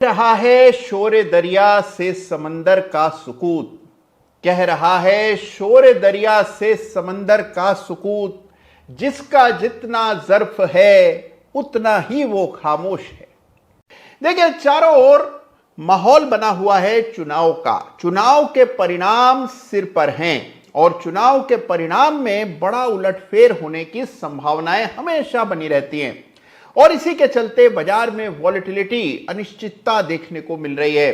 रहा है शोरे दरिया से समंदर का सुकूत। कह रहा है शोरे दरिया से समंदर का सुकूत। जिसका जितना ज़र्फ है उतना ही वो खामोश है। देखिए, चारों ओर माहौल बना हुआ है चुनाव का। चुनाव के परिणाम सिर पर हैं और चुनाव के परिणाम में बड़ा उलटफेर होने की संभावनाएं हमेशा बनी रहती हैं और इसी के चलते बाजार में वॉलेटिलिटी, अनिश्चितता देखने को मिल रही है।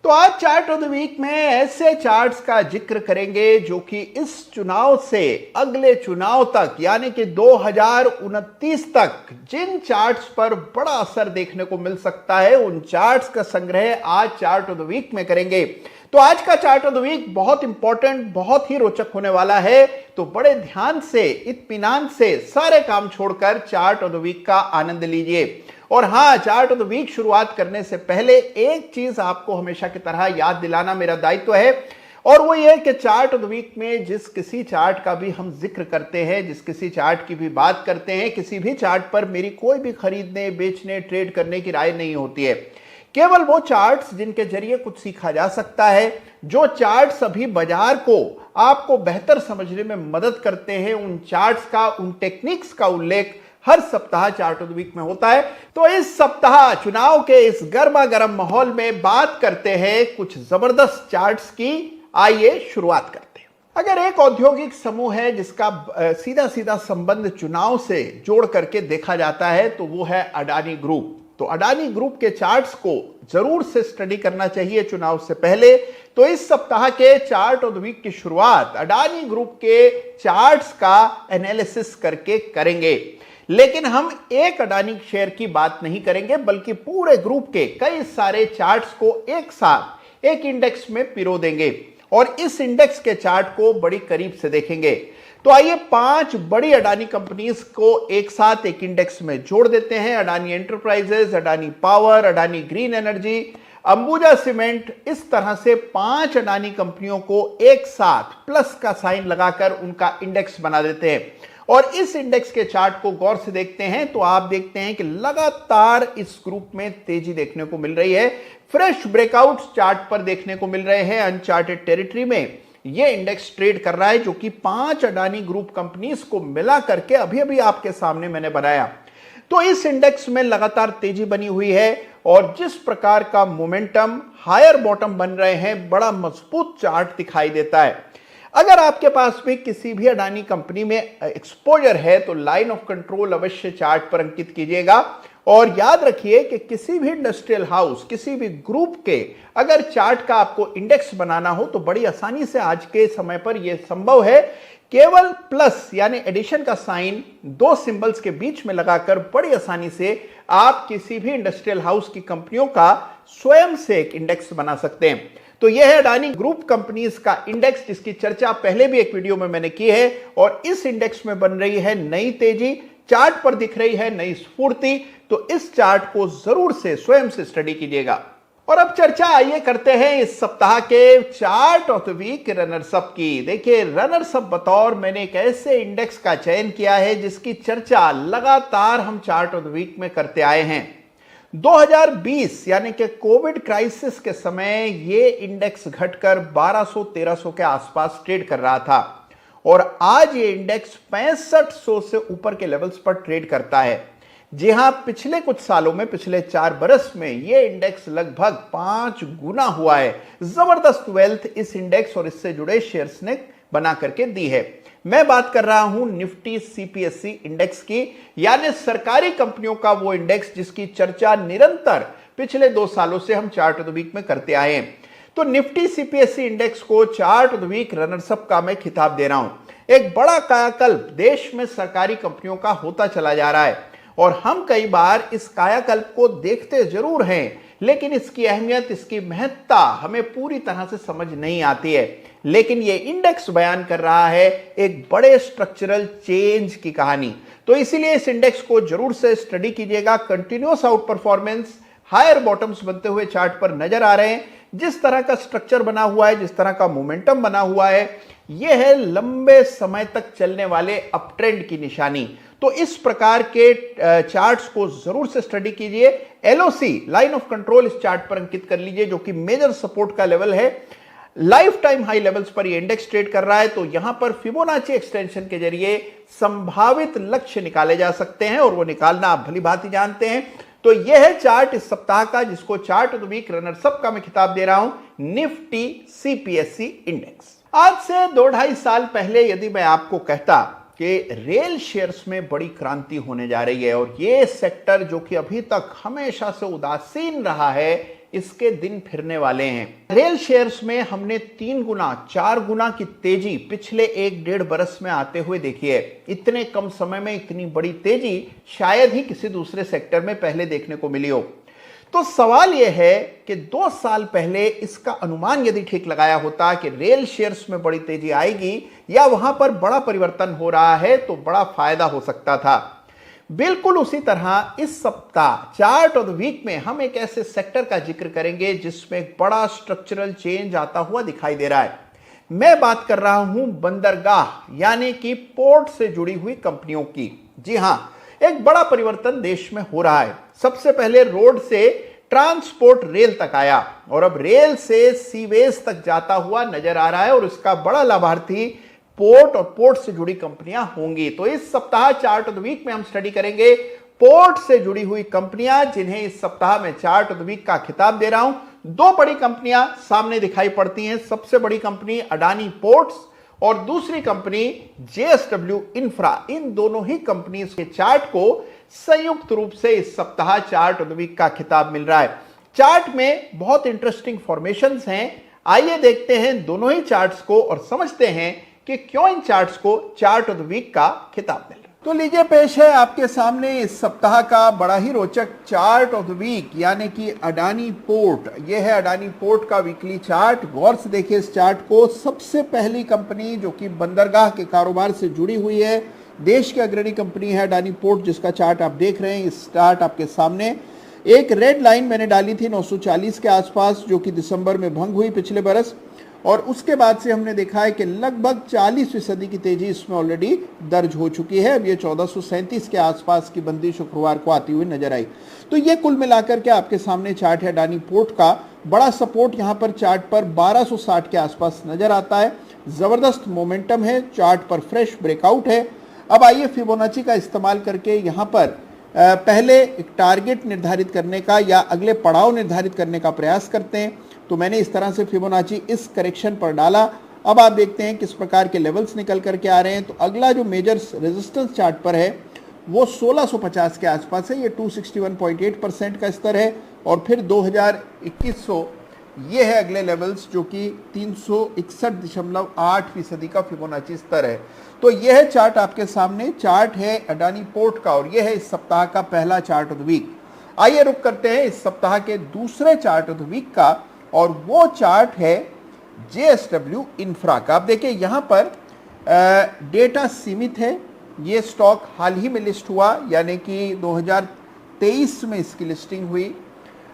तो आज चार्ट ऑफ द वीक में ऐसे चार्ट्स का जिक्र करेंगे जो कि इस चुनाव से अगले चुनाव तक यानी कि 2029 तक जिन चार्ट्स पर बड़ा असर देखने को मिल सकता है, उन चार्ट्स का संग्रह आज चार्ट ऑफ द वीक में करेंगे। तो आज का चार्ट ऑफ द वीक बहुत इंपॉर्टेंट, बहुत ही रोचक होने वाला है। तो बड़े ध्यान से, इत्मीनान से सारे काम छोड़कर चार्ट ऑफ द वीक का आनंद लीजिए। और हाँ, चार्ट ऑफ द वीक शुरुआत करने से पहले एक चीज आपको हमेशा की तरह याद दिलाना मेरा दायित्व है, और वो ये कि चार्ट ऑफ द वीक में जिस किसी चार्ट का भी हम जिक्र करते हैं, जिस किसी चार्ट की भी बात करते हैं, किसी भी चार्ट पर मेरी कोई भी खरीदने, बेचने, ट्रेड करने की राय नहीं होती है। केवल वो चार्ट्स जिनके जरिए कुछ सीखा जा सकता है, जो चार्ट्स अभी बाजार को आपको बेहतर समझने में मदद करते हैं, उन चार्ट्स का, उन टेक्निक्स का उल्लेख हर सप्ताह चार्ट ऑफ द वीक में होता है। तो इस सप्ताह चुनाव के इस गर्मा गर्म माहौल में बात करते हैं कुछ जबरदस्त चार्ट्स की। आइए शुरुआत करते हैं। अगर एक औद्योगिक समूह है जिसका सीधा सीधा संबंध चुनाव से जोड़ करके देखा जाता है, तो वो है अडानी ग्रुप। तो अडानी ग्रुप के चार्ट्स को जरूर से स्टडी करना चाहिए चुनाव से पहले। तो इस सप्ताह के चार्ट ऑफ द वीक की शुरुआत अडानी ग्रुप के चार्ट्स का एनालिसिस करके करेंगे। लेकिन हम एक अडानी शेयर की बात नहीं करेंगे, बल्कि पूरे ग्रुप के कई सारे चार्ट्स को एक साथ एक इंडेक्स में पिरो देंगे और इस इंडेक्स के चार्ट को बड़ी करीब से देखेंगे। तो आइए 5 बड़ी अडानी कंपनीज को एक साथ एक इंडेक्स में जोड़ देते हैं। Adani enterprises, Adani power, Adani green energy, Ambuja cement, इस तरह से 5 अडानी कंपनियों को एक साथ प्लस का साइन लगाकर उनका इंडेक्स बना देते हैं और इस इंडेक्स के चार्ट को गौर से देखते हैं तो आप देखते हैं कि लगातार इस ग्रुप में तेजी देखने को मिल रही है। फ्रेश ब्रेकआउट्स चार्ट पर देखने को मिल रहे हैं। अनचार्टेड टेरिटरी में यह इंडेक्स ट्रेड कर रहा है, जो कि 5 अडानी ग्रुप कंपनीज को मिला करके अभी अभी आपके सामने मैंने बनाया। तो इस इंडेक्स में लगातार तेजी बनी हुई है और जिस प्रकार का मोमेंटम, हायर बॉटम बन रहे हैं, बड़ा मजबूत चार्ट दिखाई देता है। अगर आपके पास भी किसी भी अडानी कंपनी में एक्सपोजर है तो लाइन ऑफ कंट्रोल अवश्य चार्ट पर अंकित कीजिएगा और याद रखिए कि किसी भी इंडस्ट्रियल हाउस, किसी भी ग्रुप के अगर चार्ट का आपको इंडेक्स बनाना हो तो बड़ी आसानी से आज के समय पर यह संभव है। केवल प्लस यानी एडिशन का साइन 2 सिंबल्स के बीच में लगाकर बड़ी आसानी से आप किसी भी इंडस्ट्रियल हाउस की कंपनियों का स्वयं से एक इंडेक्स बना सकते हैं। तो यह है अडानी ग्रुप कंपनीज का इंडेक्स, जिसकी चर्चा पहले भी एक वीडियो में मैंने की है और इस इंडेक्स में बन रही है नई तेजी, चार्ट पर दिख रही है नई स्फूर्ति। तो इस चार्ट को जरूर से स्वयं से स्टडी कीजिएगा। और अब चर्चा आइए करते हैं इस सप्ताह के chart of the week runners up की। देखिए, रनर्स अप बतौर मैंने एक ऐसे इंडेक्स का चयन किया है जिसकी चर्चा लगातार हम चार्ट ऑफ द वीक में करते आए हैं। 2020 यानी कि कोविड क्राइसिस के समय ये इंडेक्स घटकर 1200-1300 के आसपास ट्रेड कर रहा था और आज ये इंडेक्स 6500 से ऊपर के लेवल्स पर ट्रेड करता है। जी हां, पिछले कुछ सालों में, पिछले 4 बरस में ये इंडेक्स लगभग 5 गुना हुआ है। जबरदस्त वेल्थ इस इंडेक्स और इससे जुड़े शेयर्स ने बना करके दी है। मैं बात कर रहा हूं निफ्टी सीपीएससी इंडेक्स की, यानी सरकारी कंपनियों का वो इंडेक्स जिसकी चर्चा निरंतर पिछले 2 सालों से हम चार्ट ऑफ द वीक में करते आए हैं। तो निफ्टी सीपीएससी इंडेक्स को chart of the week runners up का मैं खिताब दे रहा हूं। एक बड़ा कायाकल्प देश में सरकारी कंपनियों का होता चला जा रहा है और हम कई बार इस कायाकल्प को देखते जरूर हैं, लेकिन इसकी अहमियत, इसकी महत्ता हमें पूरी तरह से समझ नहीं आती है। लेकिन यह इंडेक्स बयान कर रहा है एक बड़े स्ट्रक्चरल चेंज की कहानी। तो इसीलिए इस इंडेक्स को जरूर से स्टडी कीजिएगा। Continuous outperformance, higher bottoms बनते हुए चार्ट पर नजर आ रहे हैं। जिस तरह का स्ट्रक्चर बना हुआ है, जिस तरह का मोमेंटम बना हुआ है, यह है लंबे समय तक चलने वाले अपट्रेंड की निशानी। तो इस प्रकार के चार्ट्स को जरूर से स्टडी कीजिए। एलओसी लाइन ऑफ कंट्रोल इस चार्ट पर अंकित कर लीजिए, जो कि मेजर सपोर्ट का लेवल है। लाइफ टाइम हाई लेवल्स पर ये इंडेक्स ट्रेड कर रहा है, तो यहां पर फिबोनाची एक्सटेंशन के जरिए संभावित लक्ष्य निकाले जा सकते हैं और वो निकालना आप भली भांति जानते हैं। तो यह है चार्ट इस सप्ताह का, जिसको chart of the week runners up का मैं खिताब दे रहा हूं, निफ्टी सीपीएससी इंडेक्स। आज से 2-2.5 साल पहले यदि मैं आपको कहता कि रेल शेयर्स में बड़ी क्रांति होने जा रही है और ये सेक्टर जो कि अभी तक हमेशा से उदासीन रहा है, इसके दिन फिरने वाले हैं। रेल शेयर्स में हमने 3 गुना 4 गुना की तेजी पिछले 1-1.5 बरस में आते हुए देखी है। इतने कम समय में इतनी बड़ी तेजी शायद ही किसी दूसरे सेक्टर में पहले देखने को मिली हो। तो सवाल यह है कि 2 साल पहले इसका अनुमान यदि ठीक लगाया होता कि रेल शेयर्स में बड़ी तेजी आएगी या वहां पर बड़ा परिवर्तन हो रहा है, तो बड़ा फायदा हो सकता था। बिल्कुल उसी तरह इस सप्ताह चार्ट ऑफ द वीक में हम एक ऐसे सेक्टर का जिक्र करेंगे जिसमें एक बड़ा स्ट्रक्चरल चेंज आता हुआ दिखाई दे रहा है। मैं बात कर रहा हूं बंदरगाह यानी कि पोर्ट से जुड़ी हुई कंपनियों की। जी हां, एक बड़ा परिवर्तन देश में हो रहा है। सबसे पहले रोड से ट्रांसपोर्ट रेल तक आया और अब रेल से सीवेज तक जाता हुआ नजर आ रहा है और इसका बड़ा लाभार्थी पोर्ट और पोर्ट से जुड़ी कंपनियां होंगी। तो इस सप्ताह चार्ट ऑफ द वीक में हम स्टडी करेंगे पोर्ट से जुड़ी हुई कंपनियां, जिन्हें इस सप्ताह में चार्ट ऑफ द वीक का खिताब दे रहा हूं। 2 बड़ी कंपनियां सामने दिखाई पड़ती हैं। सबसे बड़ी कंपनी अडानी पोर्ट्स और दूसरी कंपनी जेएसडब्ल्यू इंफ्रा। इन दोनों ही कंपनीज के चार्ट को संयुक्त रूप से इस सप्ताह चार्ट ऑफ द वीक का खिताब मिल रहा है। चार्ट में बहुत इंटरेस्टिंग फॉर्मेशंस हैं। आइए देखते हैं दोनों ही चार्ट्स को और समझते हैं कि क्यों इन चार्ट्स को चार्ट ऑफ द वीक का खिताब मिल रहा है। तो लीजिए पेश है आपके सामने इस सप्ताह का बड़ा ही रोचक चार्ट ऑफ द वीक, यानी कि अडानी पोर्ट। यह है अडानी पोर्ट का वीकली चार्ट। गौर से देखिए इस चार्ट को। सबसे पहली कंपनी जो कि बंदरगाह के कारोबार से जुड़ी हुई है, देश की अग्रणी कंपनी है अडानी पोर्ट, जिसका चार्ट आप देख रहे हैं। इस चार्ट आपके सामने एक रेड लाइन मैंने डाली थी 940 के आसपास, जो कि दिसंबर में भंग हुई पिछले बरस, और उसके बाद से हमने देखा है कि लगभग 40% की तेजी इसमें ऑलरेडी दर्ज हो चुकी है। अब ये 1437 के आसपास की बंदी शुक्रवार को आती हुई नजर आई। तो ये कुल मिलाकर के आपके सामने चार्ट है अडानी पोर्ट का। बड़ा सपोर्ट यहाँ पर चार्ट पर 1260 के आसपास नजर आता है। जबरदस्त मोमेंटम है, चार्ट पर फ्रेश ब्रेकआउट है। अब आइए फिबोनाची का इस्तेमाल करके यहाँ पर पहले एक टारगेट निर्धारित करने का या अगले पड़ाव निर्धारित करने का प्रयास करते हैं। तो मैंने इस तरह से फिबोनाची इस करेक्शन पर डाला। अब आप देखते हैं किस प्रकार के लेवल्स निकल करके आ रहे हैं। तो अगला जो मेजर रेजिस्टेंस चार्ट पर है वो 1650 के आसपास है। ये 261.8% का स्तर है। और फिर 2100 ये है अगले लेवल्स, जो कि 361.8% का फिबोनाची स्तर है। तो यह है चार्ट आपके सामने। चार्ट है अडानी पोर्ट का और यह है इस सप्ताह का पहला चार्ट ऑफ द वीक। आइए रुक करते हैं इस सप्ताह के दूसरे चार्ट ऑफ द वीक का, और वो चार्ट है जेएसडब्ल्यू इंफ्रा का। आप देखिए यहां पर डेटा सीमित है। ये स्टॉक हाल ही में लिस्ट हुआ, यानी कि 2023 में इसकी लिस्टिंग हुई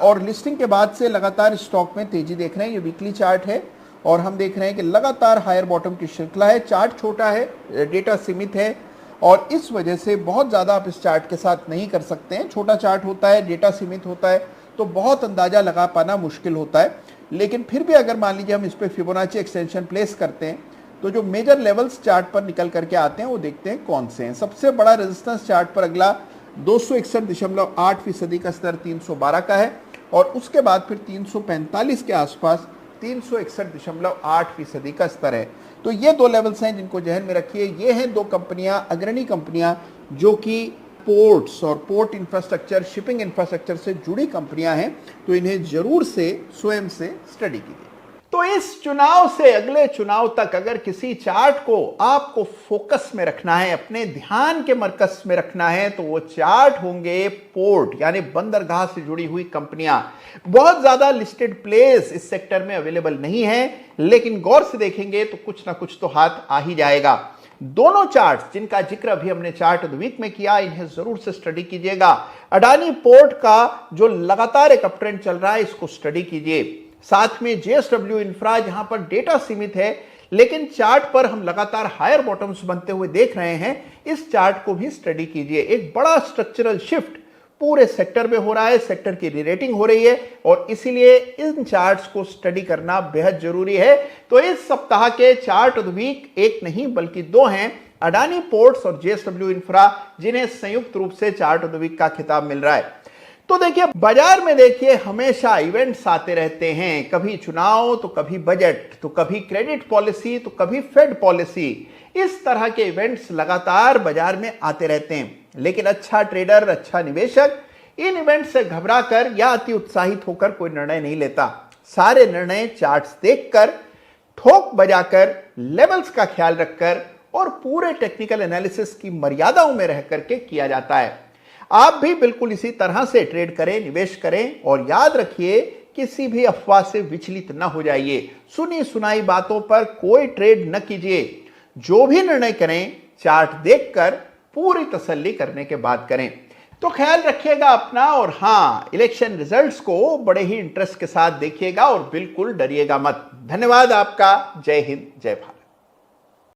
और लिस्टिंग के बाद से लगातार स्टॉक में तेजी देख रहे हैं। ये वीकली चार्ट है और हम देख रहे हैं कि लगातार हायर बॉटम की श्रृंखला है। चार्ट छोटा है, डेटा सीमित है और इस वजह से बहुत ज़्यादा आप इस चार्ट के साथ नहीं कर सकते हैं। छोटा चार्ट होता है, डेटा सीमित होता है, तो बहुत अंदाजा लगा पाना मुश्किल होता है। लेकिन फिर भी अगर मान लीजिए हम इस पर फिबोनाची एक्सटेंशन प्लेस करते हैं, तो जो मेजर लेवल्स चार्ट पर निकल करके आते हैं वो देखते हैं कौन से हैं। सबसे बड़ा रेजिस्टेंस चार्ट पर अगला 261.8% का स्तर 312 का है और उसके बाद फिर 345 के आसपास 361.8% का स्तर है। तो ये 2 लेवल्स हैं जिनको जहन में रखिए। ये हैं 2 कंपनियां, अग्रणी कंपनियां, जो कि पोर्ट्स और पोर्ट इंफ्रास्ट्रक्चर, शिपिंग इंफ्रास्ट्रक्चर से जुड़ी कंपनियां हैं। तो इन्हें जरूर से स्वयं से स्टडी कीजिए। तो इस चुनाव से अगले चुनाव तक अगर किसी चार्ट को आपको फोकस में रखना है, अपने ध्यान के मरकज में रखना है, तो वो चार्ट होंगे पोर्ट यानी बंदरगाह से जुड़ी हुई कंपनियां। बहुत ज्यादा लिस्टेड प्लेस इस सेक्टर में अवेलेबल नहीं है, लेकिन गौर से देखेंगे तो कुछ ना कुछ तो हाथ आ ही जाएगा। दोनों चार्ट्स जिनका जिक्र अभी हमने चार्ट ऑफ द वीक में किया, इन्हें जरूर से स्टडी कीजिएगा। अडानी पोर्ट का जो लगातार एक अपट्रेंड चल रहा है, इसको स्टडी कीजिए। साथ में जेएसडब्ल्यू इंफ्रा, जहां पर डेटा सीमित है लेकिन चार्ट पर हम लगातार हायर बॉटम्स बनते हुए देख रहे हैं। इस चार्ट को भी स्टडी कीजिए, एक बड़ा स्ट्रक्चरल शिफ्ट पूरे सेक्टर में हो रहा है, सेक्टर की रीरेटिंग हो रही है और इसीलिए इन चार्ट्स को स्टडी करना बेहद जरूरी है। तो इस सप्ताह के चार्ट ऑफ द वीक एक नहीं बल्कि दो हैं, अडानी पोर्ट्स और जेएसडब्ल्यू इंफ्रा, जिन्हें संयुक्त रूप से चार्ट ऑफ द वीक का खिताब मिल रहा है। तो देखिए बाजार में देखिए हमेशा इवेंट्स आते रहते हैं, कभी चुनाव तो कभी बजट, तो कभी क्रेडिट पॉलिसी तो कभी फेड पॉलिसी। इस तरह के इवेंट्स लगातार बाजार में आते रहते हैं, लेकिन अच्छा ट्रेडर, अच्छा निवेशक इन इवेंट से घबराकर या अति उत्साहित होकर कोई निर्णय नहीं लेता। सारे निर्णय चार्ट्स देखकर, ठोक बजाकर, लेवल्स का ख्याल रखकर और पूरे टेक्निकल एनालिसिस की मर्यादाओं में रह करके किया जाता है। आप भी बिल्कुल इसी तरह से ट्रेड करें, निवेश करें और याद रखिए किसी भी अफवाह से विचलित न हो जाइए। सुनी सुनाई बातों पर कोई ट्रेड न कीजिए। जो भी निर्णय करें चार्ट देखकर पूरी तसल्ली करने के बाद करें। तो ख्याल रखिएगा अपना और हां, इलेक्शन रिजल्ट्स को बड़े ही इंटरेस्ट के साथ देखिएगा और बिल्कुल डरिएगा मत। धन्यवाद आपका। जय हिंद, जय भारत।